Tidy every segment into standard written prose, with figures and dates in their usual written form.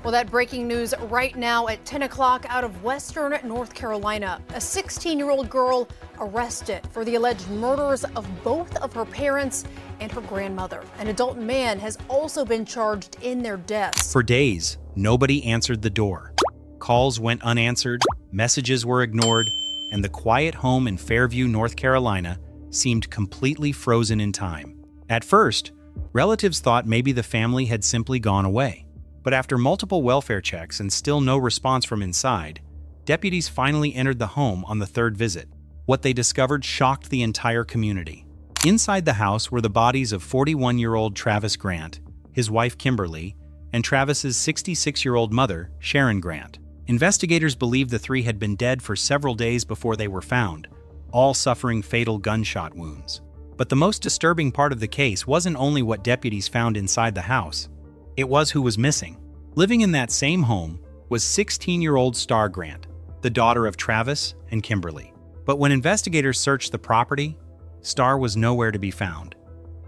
Well, that breaking news right now at 10 o'clock out of Western North Carolina. A 16-year-old girl arrested for the alleged murders of both of her parents and her grandmother. An adult man has also been charged in their deaths. For days, nobody answered the door. Calls went unanswered, messages were ignored, and the quiet home in Fairview, North Carolina seemed completely frozen in time. At first, relatives thought maybe the family had simply gone away. But after multiple welfare checks and still no response from inside, deputies finally entered the home on the third visit. What they discovered shocked the entire community. Inside the house were the bodies of 41-year-old Travis Grant, his wife Kimberly, and Travis's 66-year-old mother, Sharon Grant. Investigators believed the three had been dead for several days before they were found, all suffering fatal gunshot wounds. But the most disturbing part of the case wasn't only what deputies found inside the house. It was who was missing. Living in that same home was 16-year-old Star Grant, the daughter of Travis and Kimberly. But when investigators searched the property, Star was nowhere to be found.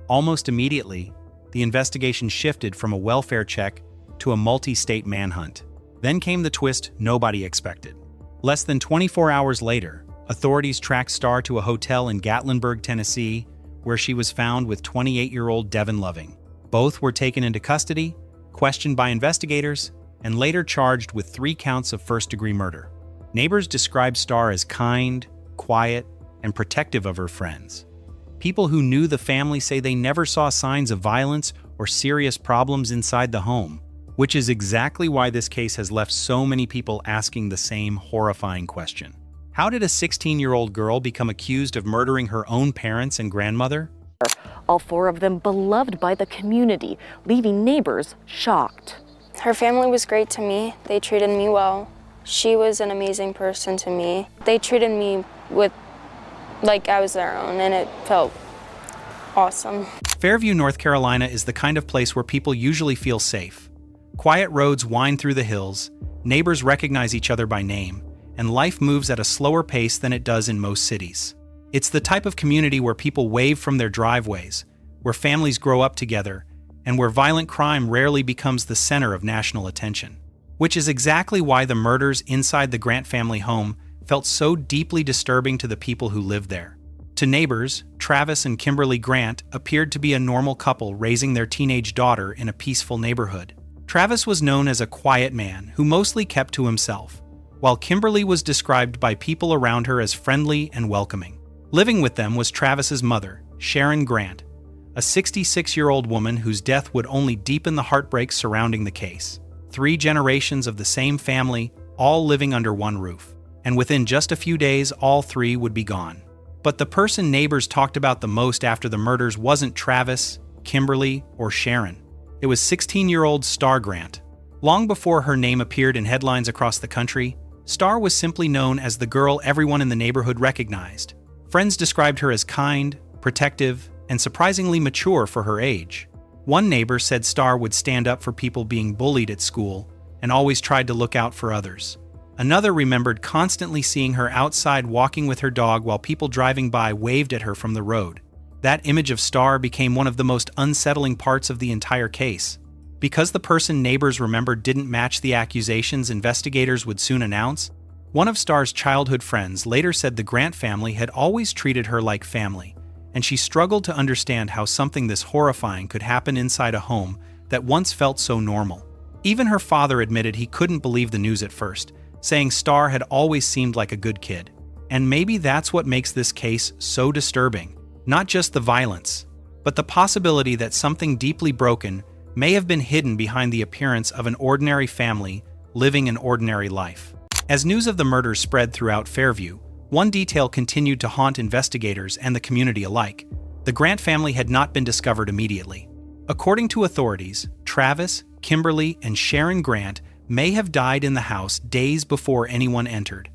Almost immediately, the investigation shifted from a welfare check to a multi-state manhunt. Then came the twist nobody expected. Less than 24 hours later, authorities tracked Star to a hotel in Gatlinburg, Tennessee, where she was found with 28-year-old Devin Loving. Both were taken into custody, questioned by investigators, and later charged with 3 counts of first-degree murder. Neighbors described Star as kind, quiet, and protective of her friends. People who knew the family say they never saw signs of violence or serious problems inside the home, which is exactly why this case has left so many people asking the same horrifying question. How did a 16-year-old girl become accused of murdering her own parents and grandmother? All 4 of them beloved by the community, leaving neighbors shocked. Her family was great to me. They treated me well. She was an amazing person to me. They treated me like I was their own, and it felt awesome. Fairview, North Carolina is the kind of place where people usually feel safe. Quiet roads wind through the hills, neighbors recognize each other by name, and life moves at a slower pace than it does in most cities. It's the type of community where people wave from their driveways, where families grow up together, and where violent crime rarely becomes the center of national attention. Which is exactly why the murders inside the Grant family home felt so deeply disturbing to the people who lived there. To neighbors, Travis and Kimberly Grant appeared to be a normal couple raising their teenage daughter in a peaceful neighborhood. Travis was known as a quiet man who mostly kept to himself, while Kimberly was described by people around her as friendly and welcoming. Living with them was Travis's mother, Sharon Grant, a 66-year-old woman whose death would only deepen the heartbreak surrounding the case. 3 generations of the same family, all living under one roof. And within just a few days, all 3 would be gone. But the person neighbors talked about the most after the murders wasn't Travis, Kimberly, or Sharon. It was 16-year-old Star Grant. Long before her name appeared in headlines across the country, Star was simply known as the girl everyone in the neighborhood recognized. Friends described her as kind, protective, and surprisingly mature for her age. One neighbor said Star would stand up for people being bullied at school and always tried to look out for others. Another remembered constantly seeing her outside walking with her dog while people driving by waved at her from the road. That image of Star became one of the most unsettling parts of the entire case. Because the person neighbors remembered didn't match the accusations investigators would soon announce, one of Star's childhood friends later said the Grant family had always treated her like family, and she struggled to understand how something this horrifying could happen inside a home that once felt so normal. Even her father admitted he couldn't believe the news at first, saying Star had always seemed like a good kid. And maybe that's what makes this case so disturbing. Not just the violence, but the possibility that something deeply broken may have been hidden behind the appearance of an ordinary family living an ordinary life. As news of the murders spread throughout Fairview, one detail continued to haunt investigators and the community alike. The Grant family had not been discovered immediately. According to authorities, Travis, Kimberly, and Sharon Grant may have died in the house days before anyone entered.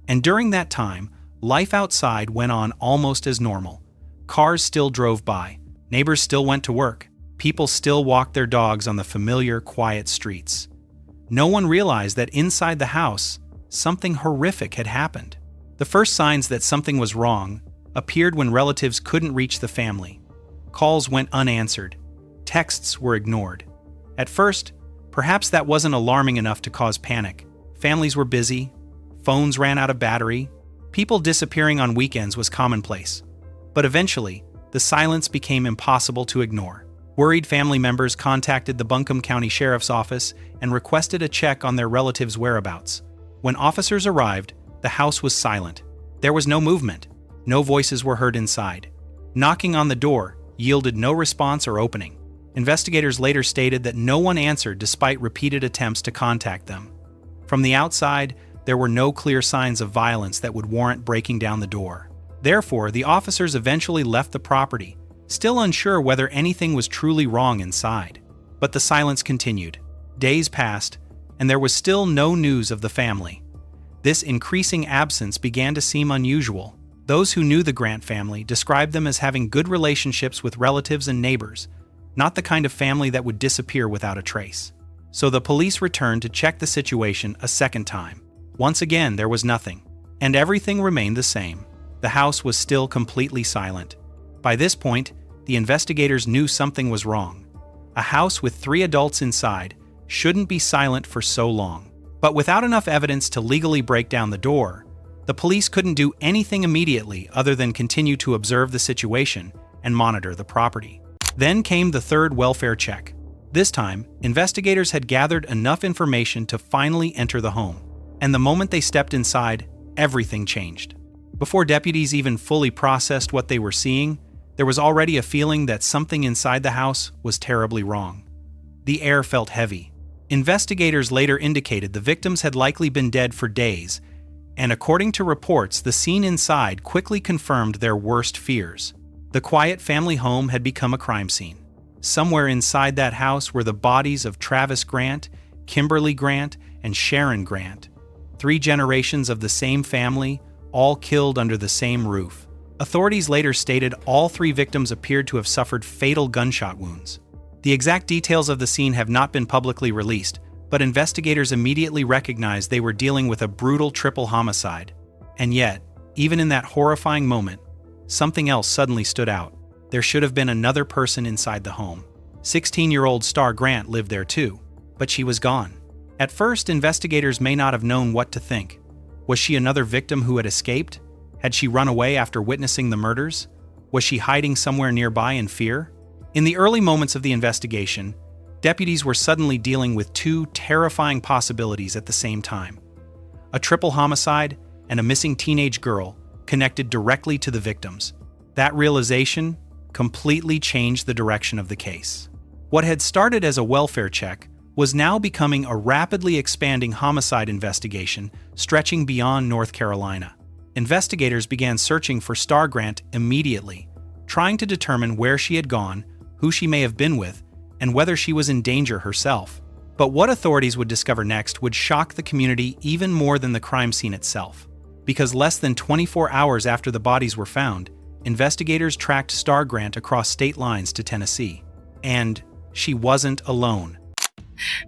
And during that time, life outside went on almost as normal. Cars still drove by, neighbors still went to work, people still walked their dogs on the familiar, quiet streets. No one realized that inside the house, something horrific had happened. The first signs that something was wrong appeared when relatives couldn't reach the family. Calls went unanswered. Texts were ignored. At first, Perhaps that wasn't alarming enough to cause panic. Families were busy, phones ran out of battery, people disappearing on weekends was commonplace. But eventually, the silence became impossible to ignore. Worried family members contacted the Buncombe County Sheriff's Office and requested a check on their relatives' whereabouts. When officers arrived, the house was silent. There was no movement. No voices were heard inside. Knocking on the door yielded no response or opening. Investigators later stated that no one answered despite repeated attempts to contact them. From the outside, there were no clear signs of violence that would warrant breaking down the door. Therefore, the officers eventually left the property, still unsure whether anything was truly wrong inside. But the silence continued. Days passed, and there was still no news of the family. This increasing absence began to seem unusual. Those who knew the Grant family described them as having good relationships with relatives and neighbors, not the kind of family that would disappear without a trace. So the police returned to check the situation a second time. Once again, there was nothing, and everything remained the same. The house was still completely silent. By this point, the investigators knew something was wrong. A house with 3 adults inside shouldn't be silent for so long. But without enough evidence to legally break down the door, the police couldn't do anything immediately other than continue to observe the situation and monitor the property. Then came the third welfare check. This time, investigators had gathered enough information to finally enter the home. And the moment they stepped inside, everything changed. Before deputies even fully processed what they were seeing, there was already a feeling that something inside the house was terribly wrong. The air felt heavy. Investigators later indicated the victims had likely been dead for days, and according to reports, the scene inside quickly confirmed their worst fears. The quiet family home had become a crime scene. Somewhere inside that house were the bodies of Travis Grant, Kimberly Grant, and Sharon Grant. 3 generations of the same family, all killed under the same roof. Authorities later stated all 3 victims appeared to have suffered fatal gunshot wounds. The exact details of the scene have not been publicly released, but investigators immediately recognized they were dealing with a brutal triple homicide. And yet, even in that horrifying moment, something else suddenly stood out. There should have been another person inside the home. 16-year-old Star Grant lived there too, but she was gone. At first, investigators may not have known what to think. Was she another victim who had escaped? Had she run away after witnessing the murders? Was she hiding somewhere nearby in fear? In the early moments of the investigation, deputies were suddenly dealing with 2 terrifying possibilities at the same time. A triple homicide and a missing teenage girl connected directly to the victims. That realization completely changed the direction of the case. What had started as a welfare check was now becoming a rapidly expanding homicide investigation stretching beyond North Carolina. Investigators began searching for Star Grant immediately, trying to determine where she had gone, who she may have been with, and whether she was in danger herself. But what authorities would discover next would shock the community even more than the crime scene itself. Because less than 24 hours after the bodies were found, investigators tracked Star Grant across state lines to Tennessee. And she wasn't alone.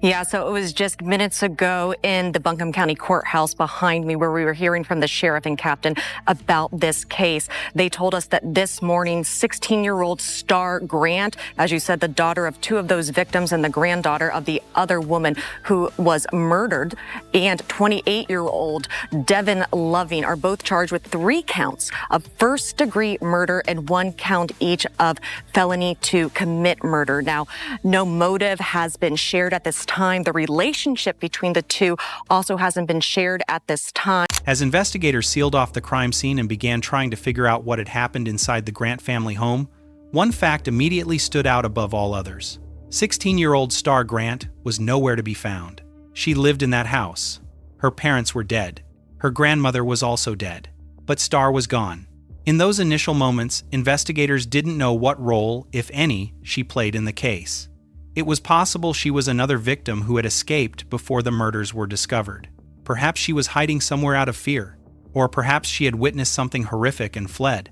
Yeah, so it was just minutes ago in the Buncombe County Courthouse behind me where we were hearing from the sheriff and captain about this case. They told us that this morning, 16-year-old Star Grant, as you said, the daughter of 2 of those victims and the granddaughter of the other woman who was murdered, and 28-year-old Devin Loving are both charged with 3 counts of first-degree murder and 1 count each of felony to commit murder. Now, no motive has been shared at this time. The relationship between the 2 also hasn't been shared at this time. As investigators sealed off the crime scene and began trying to figure out what had happened inside the Grant family home, one fact immediately stood out above all others. 16-year-old Star Grant was nowhere to be found. She lived in that house. Her parents were dead. Her grandmother was also dead. But Star was gone. In those initial moments, investigators didn't know what role, if any, she played in the case. It was possible she was another victim who had escaped before the murders were discovered. Perhaps she was hiding somewhere out of fear, or perhaps she had witnessed something horrific and fled.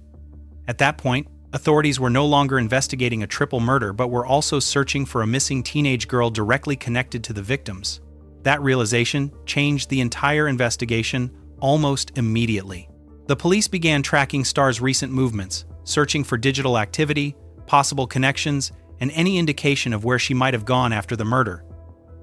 At that point, authorities were no longer investigating a triple murder but were also searching for a missing teenage girl directly connected to the victims. That realization changed the entire investigation almost immediately. The police began tracking Star's recent movements, searching for digital activity, possible connections, and any indication of where she might have gone after the murder.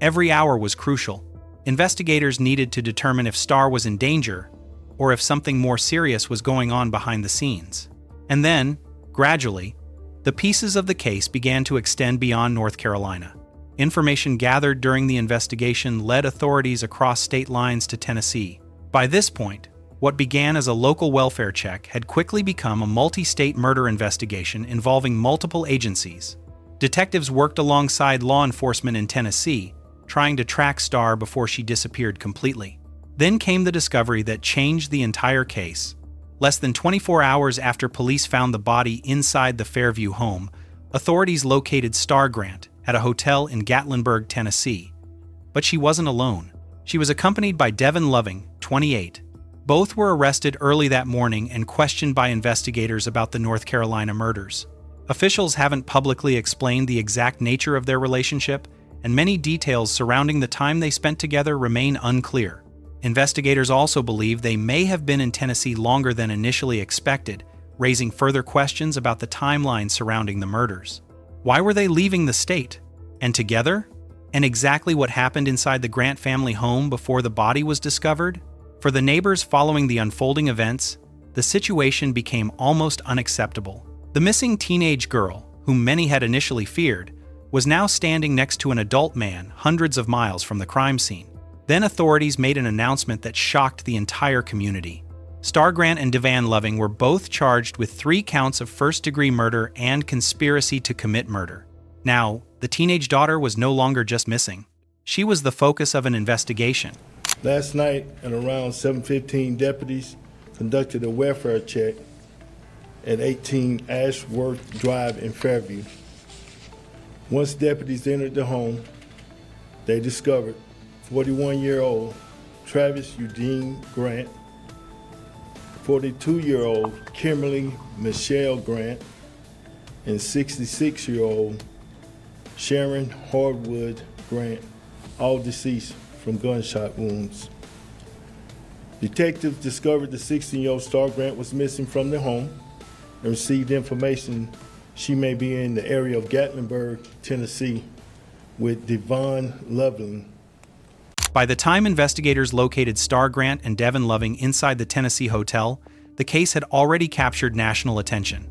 Every hour was crucial. Investigators needed to determine if Starr was in danger or if something more serious was going on behind the scenes. And then, gradually, the pieces of the case began to extend beyond North Carolina. Information gathered during the investigation led authorities across state lines to Tennessee. By this point, what began as a local welfare check had quickly become a multi-state murder investigation involving multiple agencies. Detectives worked alongside law enforcement in Tennessee, trying to track Starr before she disappeared completely. Then came the discovery that changed the entire case. Less than 24 hours after police found the body inside the Fairview home, authorities located Starr Grant at a hotel in Gatlinburg, Tennessee. But she wasn't alone. She was accompanied by Devin Loving, 28. Both were arrested early that morning and questioned by investigators about the North Carolina murders. Officials haven't publicly explained the exact nature of their relationship, and many details surrounding the time they spent together remain unclear. Investigators also believe they may have been in Tennessee longer than initially expected, raising further questions about the timeline surrounding the murders. Why were they leaving the state? And together? And exactly what happened inside the Grant family home before the body was discovered? For the neighbors following the unfolding events, the situation became almost unacceptable. The missing teenage girl, whom many had initially feared, was now standing next to an adult man hundreds of miles from the crime scene. Then authorities made an announcement that shocked the entire community. Starr Grant and Devin Loving were both charged with 3 counts of first-degree murder and conspiracy to commit murder. Now, the teenage daughter was no longer just missing. She was the focus of an investigation. Last night at around 7:15, deputies conducted a welfare check at 18 Ashworth Drive in Fairview. Once deputies entered the home, they discovered 41-year-old Travis Eugene Grant, 42-year-old Kimberly Michelle Grant, and 66-year-old Sharon Hardwood Grant, all deceased from gunshot wounds. Detectives discovered the 16-year-old Starr Grant was missing from the home and received information she may be in the area of Gatlinburg, Tennessee, with Devin Loving. By the time investigators located Starr Grant and Devin Loving inside the Tennessee hotel, the case had already captured national attention.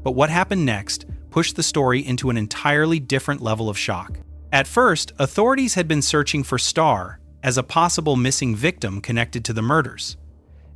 But what happened next pushed the story into an entirely different level of shock. At first, authorities had been searching for Starr as a possible missing victim connected to the murders.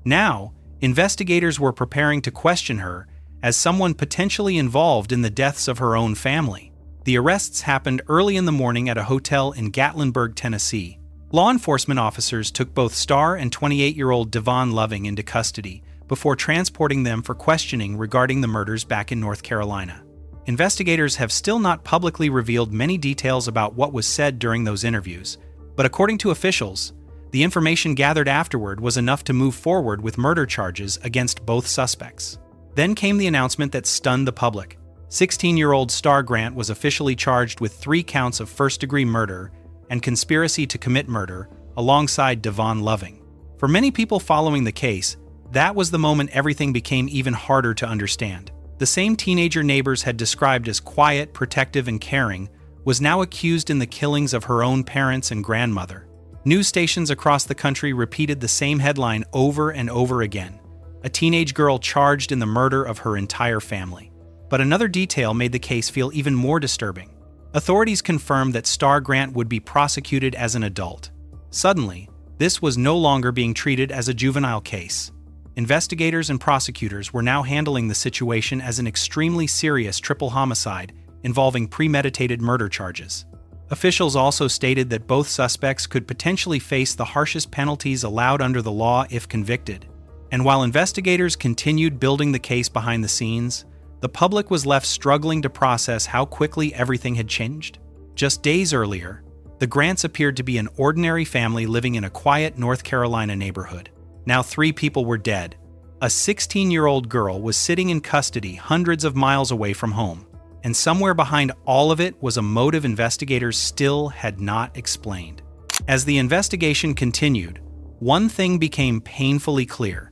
Now, investigators were preparing to question her as someone potentially involved in the deaths of her own family. The arrests happened early in the morning at a hotel in Gatlinburg, Tennessee. Law enforcement officers took both Starr and 28-year-old Devin Loving into custody before transporting them for questioning regarding the murders back in North Carolina. Investigators have still not publicly revealed many details about what was said during those interviews, but according to officials, the information gathered afterward was enough to move forward with murder charges against both suspects. Then came the announcement that stunned the public. 16-year-old Starr Grant was officially charged with 3 counts of first-degree murder and conspiracy to commit murder alongside Devin Loving. For many people following the case, that was the moment everything became even harder to understand. The same teenager neighbors had described as quiet, protective, and caring was now accused in the killings of her own parents and grandmother. News stations across the country repeated the same headline over and over again: a teenage girl charged in the murder of her entire family. But another detail made the case feel even more disturbing. Authorities confirmed that Starr Grant would be prosecuted as an adult. Suddenly, this was no longer being treated as a juvenile case. Investigators and prosecutors were now handling the situation as an extremely serious triple homicide involving premeditated murder charges. Officials also stated that both suspects could potentially face the harshest penalties allowed under the law if convicted. And while investigators continued building the case behind the scenes, the public was left struggling to process how quickly everything had changed. Just days earlier, the Grants appeared to be an ordinary family living in a quiet North Carolina neighborhood. Now 3 people were dead. A 16-year-old girl was sitting in custody hundreds of miles away from home. And somewhere behind all of it was a motive investigators still had not explained. As the investigation continued, one thing became painfully clear.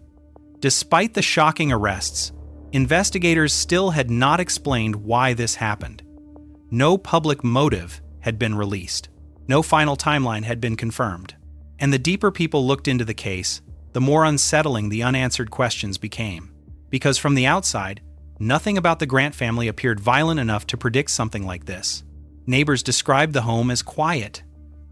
Despite the shocking arrests, investigators still had not explained why this happened. No public motive had been released. No final timeline had been confirmed. And the deeper people looked into the case, the more unsettling the unanswered questions became. Because from the outside, nothing about the Grant family appeared violent enough to predict something like this. Neighbors described the home as quiet.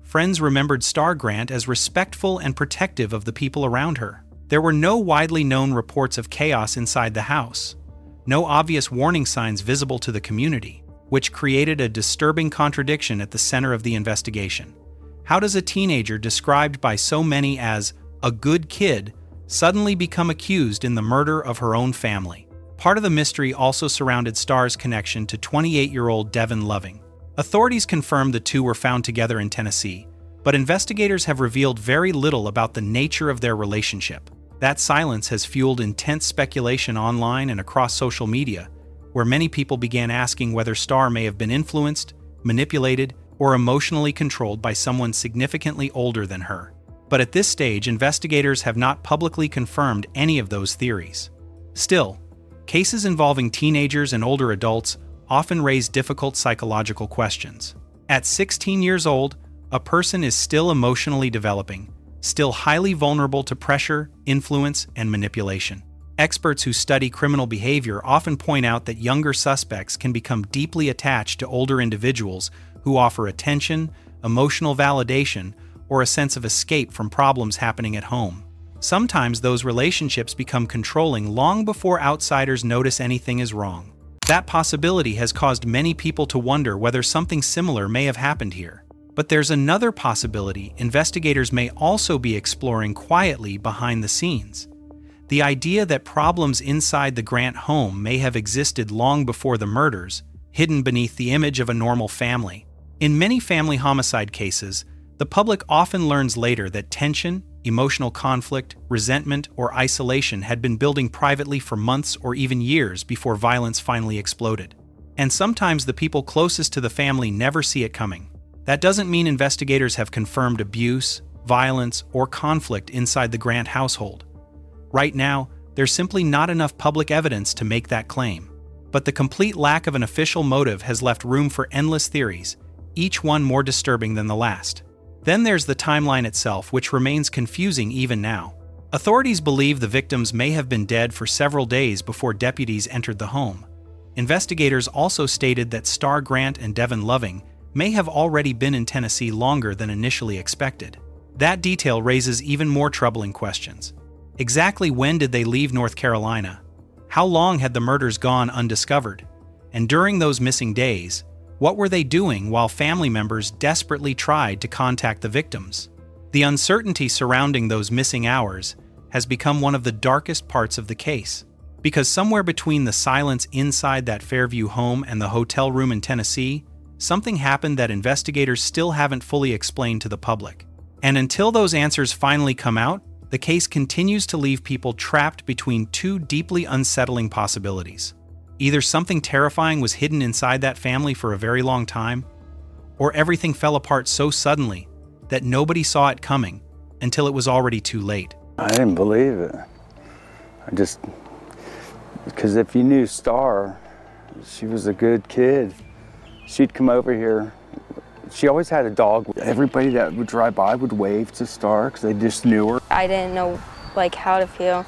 Friends remembered Star Grant as respectful and protective of the people around her. There were no widely known reports of chaos inside the house. No obvious warning signs visible to the community, which created a disturbing contradiction at the center of the investigation. How does a teenager described by so many as a good kid suddenly become accused in the murder of her own family? Part of the mystery also surrounded Star's connection to 28-year-old Devin Loving. Authorities confirmed the two were found together in Tennessee, but investigators have revealed very little about the nature of their relationship. That silence has fueled intense speculation online and across social media, where many people began asking whether Star may have been influenced, manipulated, or emotionally controlled by someone significantly older than her. But at this stage, investigators have not publicly confirmed any of those theories. Still, cases involving teenagers and older adults often raise difficult psychological questions. At 16 years old, a person is still emotionally developing, still highly vulnerable to pressure, influence, and manipulation. Experts who study criminal behavior often point out that younger suspects can become deeply attached to older individuals who offer attention, emotional validation, or a sense of escape from problems happening at home. Sometimes those relationships become controlling long before outsiders notice anything is wrong. That possibility has caused many people to wonder whether something similar may have happened here. But there's another possibility investigators may also be exploring quietly behind the scenes. The idea that problems inside the Grant home may have existed long before the murders, hidden beneath the image of a normal family. In many family homicide cases, the public often learns later that tension, emotional conflict, resentment, or isolation had been building privately for months or even years before violence finally exploded. And sometimes the people closest to the family never see it coming. That doesn't mean investigators have confirmed abuse, violence, or conflict inside the Grant household. Right now, there's simply not enough public evidence to make that claim. But the complete lack of an official motive has left room for endless theories, each one more disturbing than the last. Then there's the timeline itself, which remains confusing even now. Authorities believe the victims may have been dead for several days before deputies entered the home. Investigators also stated that Star Grant and Devin Loving may have already been in Tennessee longer than initially expected. That detail raises even more troubling questions. Exactly when did they leave North Carolina? How long had the murders gone undiscovered? And during those missing days, what were they doing while family members desperately tried to contact the victims? The uncertainty surrounding those missing hours has become one of the darkest parts of the case. Because somewhere between the silence inside that Fairview home and the hotel room in Tennessee, something happened that investigators still haven't fully explained to the public. And until those answers finally come out, the case continues to leave people trapped between two deeply unsettling possibilities. Either something terrifying was hidden inside that family for a very long time, or everything fell apart so suddenly that nobody saw it coming until it was already too late. I didn't believe it. Because if you knew Star, she was a good kid. She'd come over here. She always had a dog. Everybody that would drive by would wave to Star because they just knew her. I didn't know how to feel.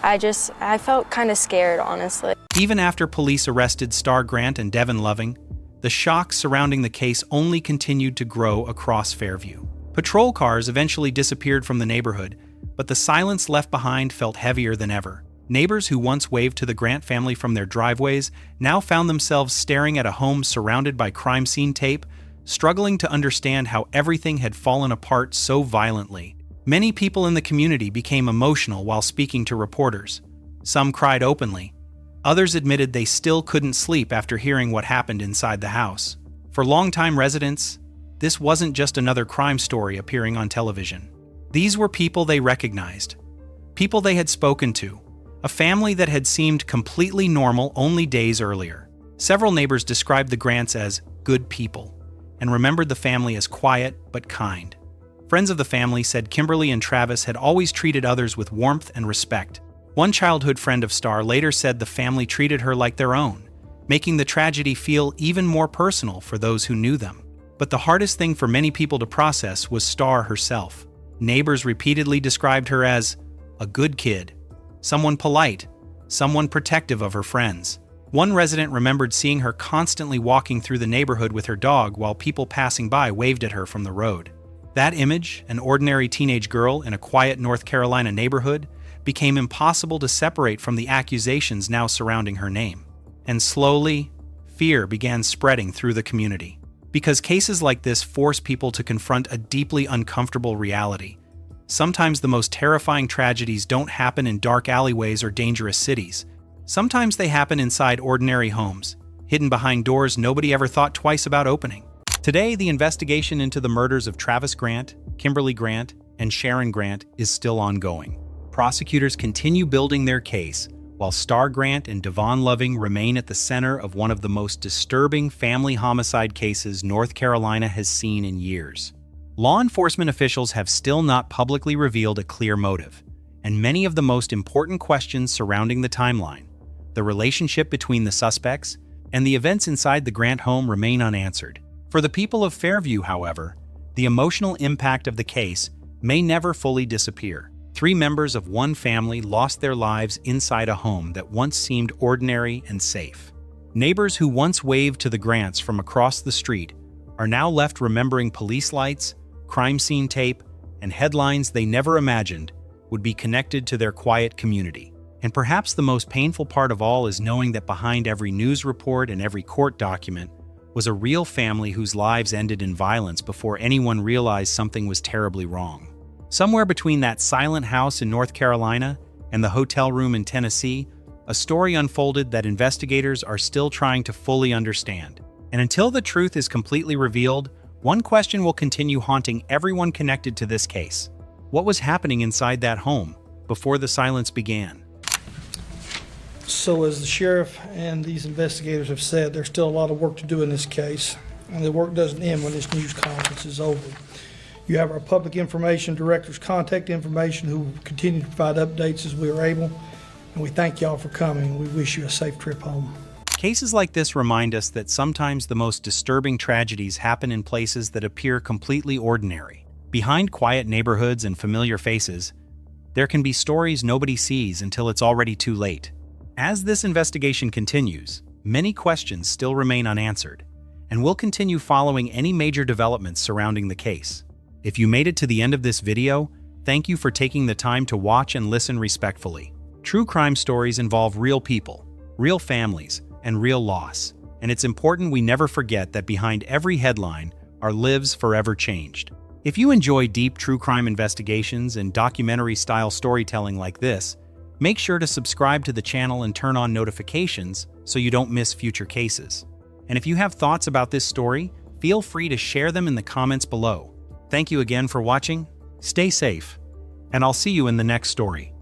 I felt kind of scared, honestly. Even after police arrested Star Grant and Devin Loving, the shock surrounding the case only continued to grow across Fairview. Patrol cars eventually disappeared from the neighborhood, but the silence left behind felt heavier than ever. Neighbors who once waved to the Grant family from their driveways now found themselves staring at a home surrounded by crime scene tape, struggling to understand how everything had fallen apart so violently. Many people in the community became emotional while speaking to reporters. Some cried openly. Others admitted they still couldn't sleep after hearing what happened inside the house. For longtime residents, this wasn't just another crime story appearing on television. These were people they recognized, people they had spoken to, a family that had seemed completely normal only days earlier. Several neighbors described the Grants as good people and remembered the family as quiet but kind. Friends of the family said Kimberly and Travis had always treated others with warmth and respect. One childhood friend of Star later said the family treated her like their own, making the tragedy feel even more personal for those who knew them. But the hardest thing for many people to process was Star herself. Neighbors repeatedly described her as a good kid, someone polite, someone protective of her friends. One resident remembered seeing her constantly walking through the neighborhood with her dog while people passing by waved at her from the road. That image, an ordinary teenage girl in a quiet North Carolina neighborhood, became impossible to separate from the accusations now surrounding her name. And slowly, fear began spreading through the community. Because cases like this force people to confront a deeply uncomfortable reality. Sometimes the most terrifying tragedies don't happen in dark alleyways or dangerous cities. Sometimes they happen inside ordinary homes, hidden behind doors nobody ever thought twice about opening. Today, the investigation into the murders of Travis Grant, Kimberly Grant, and Sharon Grant is still ongoing. Prosecutors continue building their case, while Star Grant and Devon Loving remain at the center of one of the most disturbing family homicide cases North Carolina has seen in years. Law enforcement officials have still not publicly revealed a clear motive, and many of the most important questions surrounding the timeline, the relationship between the suspects, and the events inside the Grant home remain unanswered. For the people of Fairview, however, the emotional impact of the case may never fully disappear. 3 members of one family lost their lives inside a home that once seemed ordinary and safe. Neighbors who once waved to the Grants from across the street are now left remembering police lights, crime scene tape, and headlines they never imagined would be connected to their quiet community. And perhaps the most painful part of all is knowing that behind every news report and every court document was a real family whose lives ended in violence before anyone realized something was terribly wrong. Somewhere between that silent house in North Carolina and the hotel room in Tennessee, a story unfolded that investigators are still trying to fully understand. And until the truth is completely revealed, one question will continue haunting everyone connected to this case. What was happening inside that home before the silence began? So as the sheriff and these investigators have said, there's still a lot of work to do in this case, and the work doesn't end when this news conference is over. You have our public information director's contact information, who will continue to provide updates as we are able, and we thank y'all for coming. We wish you a safe trip home. Cases like this remind us that sometimes the most disturbing tragedies happen in places that appear completely ordinary. Behind quiet neighborhoods and familiar faces, there can be stories nobody sees until it's already too late. As this investigation continues, many questions still remain unanswered, and we'll continue following any major developments surrounding the case. If you made it to the end of this video, thank you for taking the time to watch and listen respectfully. True crime stories involve real people, real families, and real loss, and it's important we never forget that behind every headline are lives forever changed. If you enjoy deep true crime investigations and documentary-style storytelling like this, make sure to subscribe to the channel and turn on notifications so you don't miss future cases. And if you have thoughts about this story, feel free to share them in the comments below. Thank you again for watching, stay safe, and I'll see you in the next story.